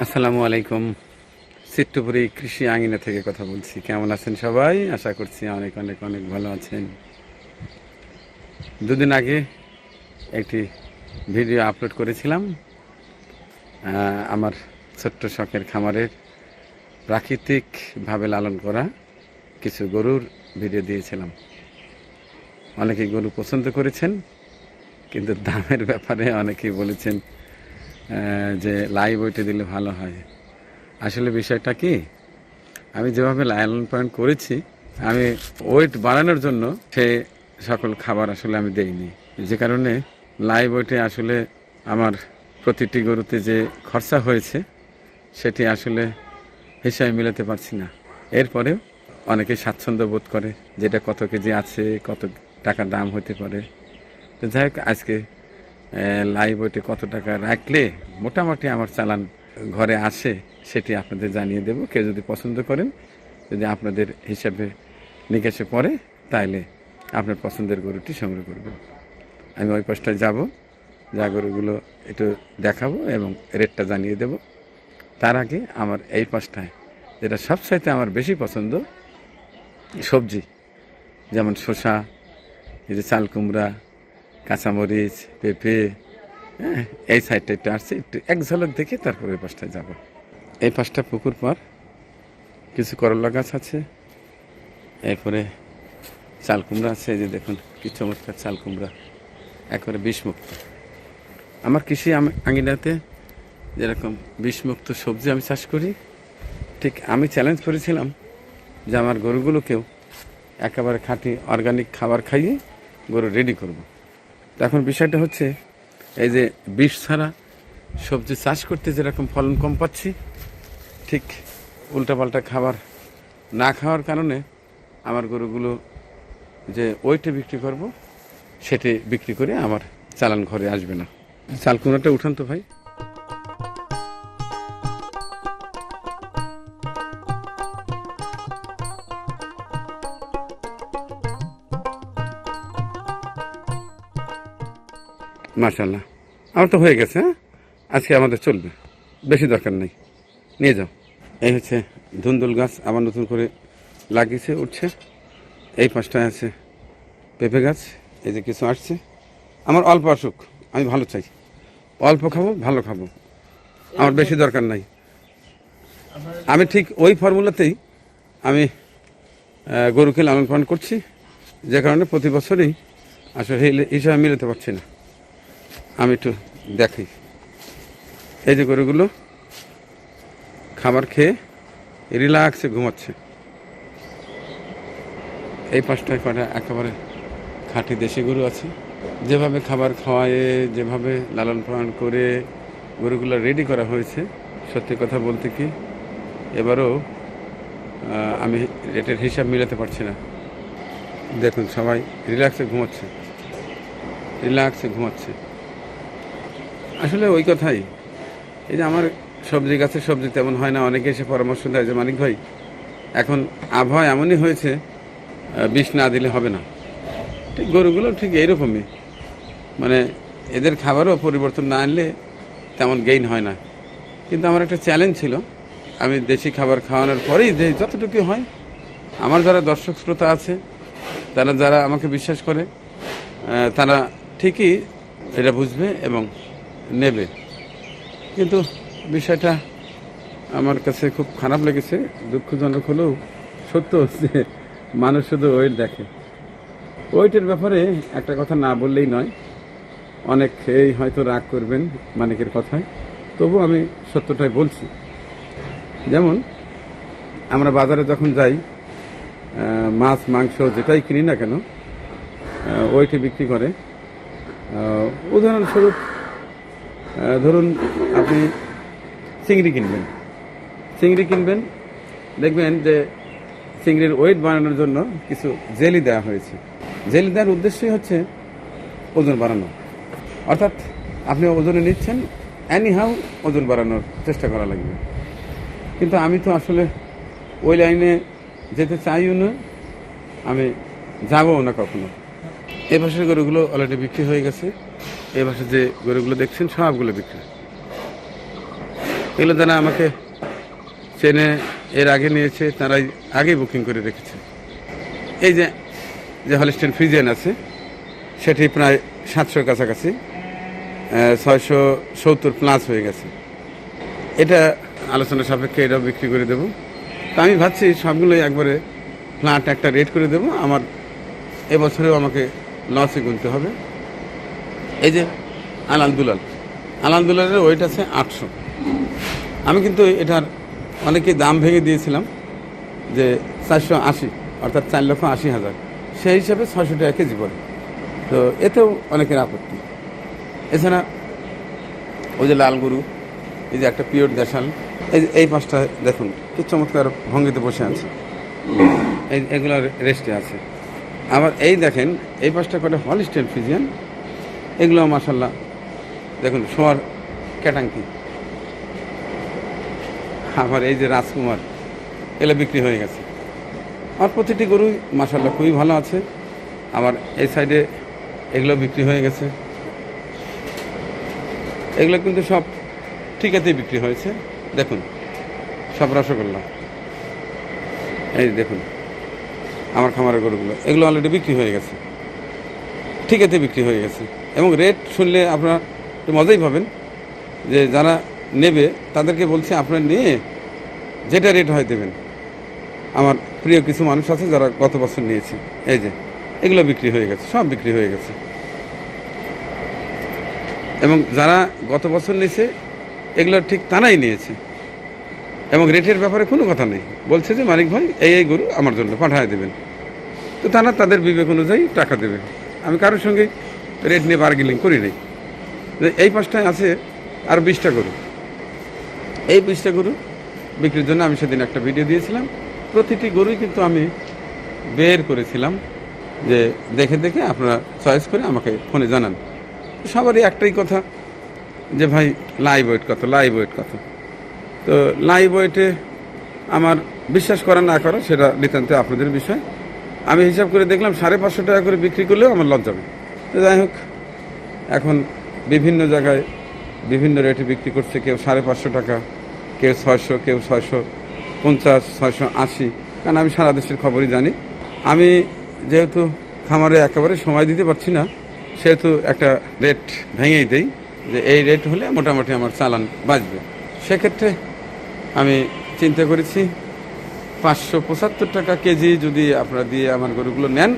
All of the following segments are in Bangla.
আসসালামু আলাইকুম। চিত্তপুরী কৃষি আঙিনা থেকে কথা বলছি। কেমন আছেন সবাই? আশা করছি অনেক অনেক অনেক ভালো আছেন। দুদিন আগে একটি ভিডিও আপলোড করেছিলাম। আমার ছোট্ট শখের খামারের প্রাকৃতিকভাবে লালন করা কিছু গরুর ভিডিও দিয়েছিলাম। অনেকেই গরু পছন্দ করেছেন, কিন্তু দামের ব্যাপারে অনেকেই বলেছেন যে লাইভ ওয়েটে দিলে ভালো হয়। আসলে বিষয়টা কি, আমি যেভাবে লালন পালন করেছি, আমি ওয়েট বাড়ানোর জন্য সে সকল খাবার আসলে আমি দেইনি, যে কারণে লাইভ ওয়েটে আসলে আমার প্রতিটি গরুতে যে খরচা হয়েছে সেটি আসলে হিসাবে মিলাতে পারছি না। এরপরেও অনেকে স্বাচ্ছন্দ্য বোধ করে যেটা কত কেজি আছে, কত টাকা দাম হতে পারে। তো যাই হোক, আজকে লাইভ ওয়েটে কত টাকা রাখলে মোটামুটি আমার চালান ঘরে আসে সেটি আপনাদের জানিয়ে দেব। কেউ যদি পছন্দ করেন, যদি আপনাদের হিসাবে নিকাশে পড়ে, তাহলে আপনার পছন্দের গরুটি সংগ্রহ করবেন। আমি ওই পাশটায় যাব, যা গরুগুলো একটু দেখাবো এবং রেটটা জানিয়ে দেব। তার আগে আমার এই পাশটায় যেটা সবচাইতে আমার বেশি পছন্দ, সবজি, যেমন শসা, এই যে চাল কুমড়া, কাঁচামরিচ, পেঁপে, হ্যাঁ, এই সাইডটা একটু আসছে, একটু এক ঝলক দেখে তারপরে ওই পাশটায় যাব। এই পাশটা পুকুর পার, কিছু করলা গাছ আছে, এরপরে চাল কুমড়া আছে। এই যে দেখুন কি চমৎকার চাল কুমড়া, একেবারে বিষমুক্ত। আমার কৃষি আঙিনাতে যেরকম বিষমুক্ত সবজি আমি চাষ করি, ঠিক আমি চ্যালেঞ্জ করেছিলাম যে আমার গরুগুলোকেও একেবারে খাঁটি অর্গানিক খাবার খাইয়ে গরু রেডি করব। তো এখন বিষয়টা হচ্ছে, এই যে বিষ ছাড়া সবজি চাষ করতে যেরকম ফলন কম পাচ্ছি, ঠিক উল্টাপাল্টা খাবার না খাওয়ার কারণে আমার গরুগুলো যে ওইটা বিক্রি করব, সেটি বিক্রি করে আমার চালান ঘরে আসবে না। চাল কুমড়াটা উঠান তো ভাই। মাশাল্লাহ, আমার তো হয়ে গেছে। হ্যাঁ, আজকে আমাদের চলবে, বেশি দরকার নেই, নিয়ে যাও। এই হচ্ছে ধুন্দুল গাছ, আবার নতুন করে লাগিয়েছে, উঠছে। এই পাশটায় আছে পেঁপে গাছ, এই যে কিছু আসছে। আমার অল্প আসুক, আমি ভালো চাই, অল্প খাবো, ভালো খাবো, আমার বেশি দরকার নাই। আমি ঠিক ওই ফর্মুলাতেই আমি গরুকে লালন পালন করছি, যে কারণে প্রতি বছরই আসলে হিসাবে মিলাতে পারছি না। আমি একটু দেখি, এই যে গরুগুলো খাবার খেয়ে রিল্যাক্সে ঘুমাচ্ছে। এই পাশটায় কটা একেবারে খাঁটি দেশি গরু আছে। যেভাবে খাবার খাওয়ায়ে, যেভাবে লালন পালন করে গরুগুলো রেডি করা হয়েছে, সত্যি কথা বলতে কি এবারও আমি রেটের হিসাব মিলাতে পারছি না। দেখুন সবাই রিল্যাক্সে ঘুমাচ্ছে, রিল্যাক্সে ঘুমাচ্ছে। আসলে ওই কথাই, এই যে আমার সবজি গাছের সবজি তেমন হয় না, অনেকে এসে পরামর্শ দেয় যে মানিক ভাই, এখন আবহাওয়া এমনই হয়েছে, বিষ না দিলে হবে না। ঠিক গরুগুলো ঠিক এইরকমই, মানে এদের খাবারও পরিবর্তন না আনলে তেমন গেইন হয় না। কিন্তু আমার একটা চ্যালেঞ্জ ছিল, আমি দেশি খাবার খাওয়ানোর পরেই যে যতটুকু হয়, আমার যারা দর্শক শ্রোতা আছে, তারা যারা আমাকে বিশ্বাস করে, তারা ঠিকই এটা বুঝবে এবং নেবে। কিন্তু বিষয়টা আমার কাছে খুব খারাপ লেগেছে, দুঃখজনক হলেও সত্য যে মানুষ শুধু ওয়েট দেখে। ওয়েটের ব্যাপারে একটা কথা না বললেই নয়, অনেকেই হয়তো রাগ করবেন মানিকের কথায়, তবু আমি সত্যটাই বলছি। যেমন আমরা বাজারে যখন যাই, মাছ মাংস যেটাই কিনি না কেন, ওয়েটে বিক্রি করে। উদাহরণস্বরূপ ধরুন আপনি চিংড়ি কিনবেন, দেখবেন যে চিংড়ির ওয়েট বাড়ানোর জন্য কিছু জেলি দেওয়া হয়েছে। জেলি দেওয়ার উদ্দেশ্যই হচ্ছে ওজন বাড়ানো, অর্থাৎ আপনি ওজনে নিচ্ছেন, এনিহাউ ওজন বাড়ানোর চেষ্টা করা লাগবে। কিন্তু আমি তো আসলে ওই লাইনে যেতে চাইও না, আমি যাবও না কখনো। এই পাশের গরুগুলো অলরেডি বিক্রি হয়ে গেছে। এই পাশে যে গরুগুলো দেখছেন সবগুলো বিক্রি। এগুলো যারা আমাকে চেনে, এর আগে নিয়েছে, তারাই আগেই বুকিং করে রেখেছে। এই যে যে হলিস্টিয়ান ফ্রিজিয়ান আছে সেটি প্রায় 700 কাছাকাছি, 670 প্লাস হয়ে গেছে। এটা আলোচনা সাপেক্ষে এটাও বিক্রি করে দেবো। তো আমি ভাবছি সবগুলোই একবারে ফ্ল্যাট একটা রেট করে দেবো। আমার এবছরেও আমাকে লসে গুনতে হবে। এই যে আলাল দুলালের ওয়েট আছে 800। আমি কিন্তু এটার অনেকে দাম ভেঙে দিয়েছিলাম যে 480, অর্থাৎ 4,80,000, সেই হিসাবে 600 টাকা কেজি পড়ে। তো এতেও অনেকের আপত্তি। এছাড়া ওই যে লাল গরু, এই যে একটা পিওর দেশাল, এই পাঁচটা দেখুন কি চমৎকার ভঙ্গিতে বসে আছে, এগুলোর রেস্টে আছে। আবার এই দেখেন এই পাঁচটা কটা হলিস্টিয়ান ফ্রিজিয়ান, এগুলো মাশাল্লাহ দেখুন শোয়ার ক্যাটাঙ্কি। আবার এই যে রাজকুমার, এগুলো বিক্রি হয়ে গেছে। আর প্রতিটি গরুই মাশাল্লাহ খুবই ভালো আছে। আবার এই সাইডে এগুলো বিক্রি হয়ে গেছে। এগুলো কিন্তু সব ঠিকাতেই বিক্রি হয়েছে। দেখুন সব রসগোল্লা, এই দেখুন আমার খামারের গরুগুলো, এগুলো অলরেডি বিক্রি হয়ে গেছে, ঠিকাতে বিক্রি হয়ে গেছে। এবং রেট শুনলে আপনারা একটু মজাই পাবেন যে যারা নেবে তাদেরকে বলছি আপনারা নিয়ে যেটা রেট হয় দেবেন। আমার প্রিয় কিছু মানুষ আছে যারা গত বছর নিয়েছে, এই যে এগুলো বিক্রি হয়ে গেছে, সব বিক্রি হয়ে গেছে। এবং যারা গত বছর নিয়েছে এগুলো ঠিক তারাই নিয়েছে, এবং রেটের ব্যাপারে কোনো কথা নেই। বলছে যে মানিক ভাই এই গরু আমার জন্য পাঠায় দেবেন। তো তারা তাদের বিবেক অনুযায়ী টাকা দেবে। আমি কারোর সঙ্গে রেট নিয়ে বার্গেনিং করি নাই। এই পাঁচটায় আছে আর 20টা গরু। এই 20টা গরু বিক্রির জন্য আমি সেদিন একটা ভিডিও দিয়েছিলাম। প্রতিটি গরুই কিন্তু আমি বের করেছিলাম যে দেখে দেখে আপনারা চয়েস করে আমাকে ফোনে জানান। সবারই একটাই কথা যে ভাই লাইভ ওয়েট কত। তো লাইভ ওয়েটে আমার বিশ্বাস করা না করা সেটা নিতান্ত আপনাদের বিষয়। আমি হিসাব করে দেখলাম 550 টাকা করে বিক্রি করলেও আমার লস যাবে। তো যাই হোক, এখন বিভিন্ন জায়গায় বিভিন্ন রেটে বিক্রি করছে, কেউ 550 টাকা, কেউ 600, কেউ 650, 680। কারণ আমি সারা দেশের খবরই জানি। আমি যেহেতু খামারে একেবারে সময় দিতে পারছি না, সেহেতু একটা রেট ভেঙেই দেই যে এই রেট হলে মোটামুটি আমার চালান বাঁচবে। সেক্ষেত্রে আমি চিন্তা করেছি 575 টাকা কেজি যদি আপনারা দিয়ে আমার গরুগুলো নেন,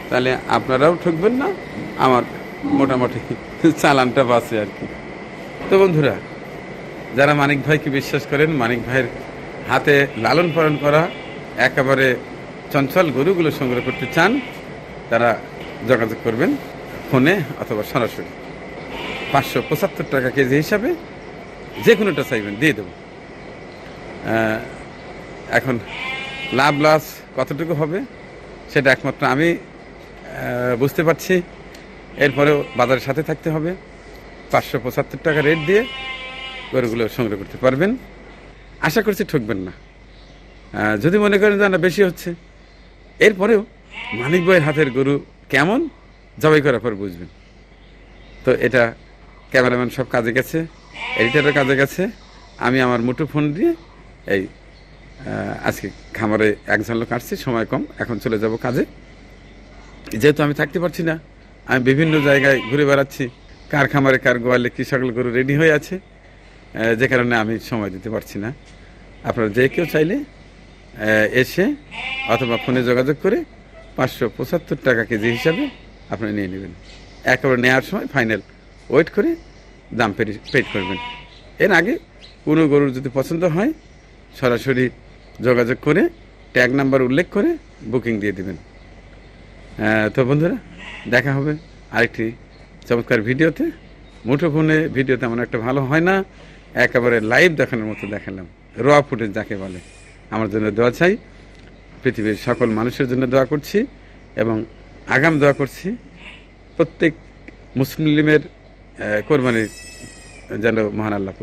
তাহলে আপনারাও ঠকবেন না, আমার মোটামুটি চালানটা বাঁচে আর কি। তো বন্ধুরা, যারা মানিক ভাইকে বিশ্বাস করেন, মানিক ভাইয়ের হাতে লালন পালন করা একেবারে চঞ্চল গরুগুলো সংগ্রহ করতে চান, তারা যোগাযোগ করবেন ফোনে অথবা সরাসরি। 575 টাকা কেজি হিসাবে যে কোনোটা চাইবেন দিয়ে দেব। এখন লাভ লস কতটুকু হবে সেটা একমাত্র আমি বুঝতে পারছি। এরপরেও বাজারের সাথে থাকতে হবে। 575 টাকা রেট দিয়ে গরুগুলো সংগ্রহ করতে পারবেন। আশা করছি ঠকবেন না। যদি মনে করেন যে না বেশি হচ্ছে, এরপরেও মানিক ভাইয়ের হাতের গরু কেমন জবাই করার পর বুঝবেন। তো এটা ক্যামেরাম্যান সব কাজে গেছে, এডিটারের কাজে গেছে। আমি আমার মুঠো ফোন দিয়ে এই আজকে খামারে একজন লোক আসছি, সময় কম, এখন চলে যাব কাজে। যেহেতু আমি থাকতে পারছি না, আমি বিভিন্ন জায়গায় ঘুরে বেড়াচ্ছি, কার খামারে কার গোয়ালে কী সকল গরু রেডি হয়ে আছে, যে কারণে আমি সময় দিতে পারছি না। আপনারা যে কেউ চাইলে এসে অথবা ফোনে যোগাযোগ করে 575 টাকা কেজি হিসাবে আপনারা নিয়ে নেবেন। একেবারে নেওয়ার সময় ফাইনাল ওয়েট করে দাম পেড করবেন। এর আগে কোনো গরুর যদি পছন্দ হয় সরাসরি যোগাযোগ করে ট্যাগ নাম্বার উল্লেখ করে বুকিং দিয়ে দেবেন। তো বন্ধুরা, দেখা হবে আরেকটি চমৎকার ভিডিওতে। মুঠোফোনে ভিডিও তেমন একটা ভালো হয় না, একেবারে লাইভ দেখানোর মতো দেখালাম, র ফুটেজ যাকে বলে। আমার জন্য দোয়া চাই, পৃথিবীর সকল মানুষের জন্য দোয়া করছি এবং আগাম দোয়া করছি প্রত্যেক মুসলিমের কোরবানি যেন মহান আল্লাহ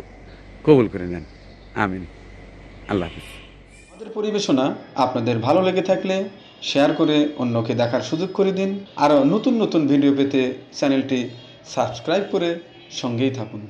কবুল করে নেন। আমিন। আল্লাহ হাফিজ। আমাদের পরিবেশনা আপনাদের ভালো লেগে থাকলে শেয়ার করে অন্যকে দেখার সুযোগ করে দিন। আরও নতুন নতুন ভিডিও পেতে চ্যানেলটি সাবস্ক্রাইব করে সঙ্গেই থাকুন।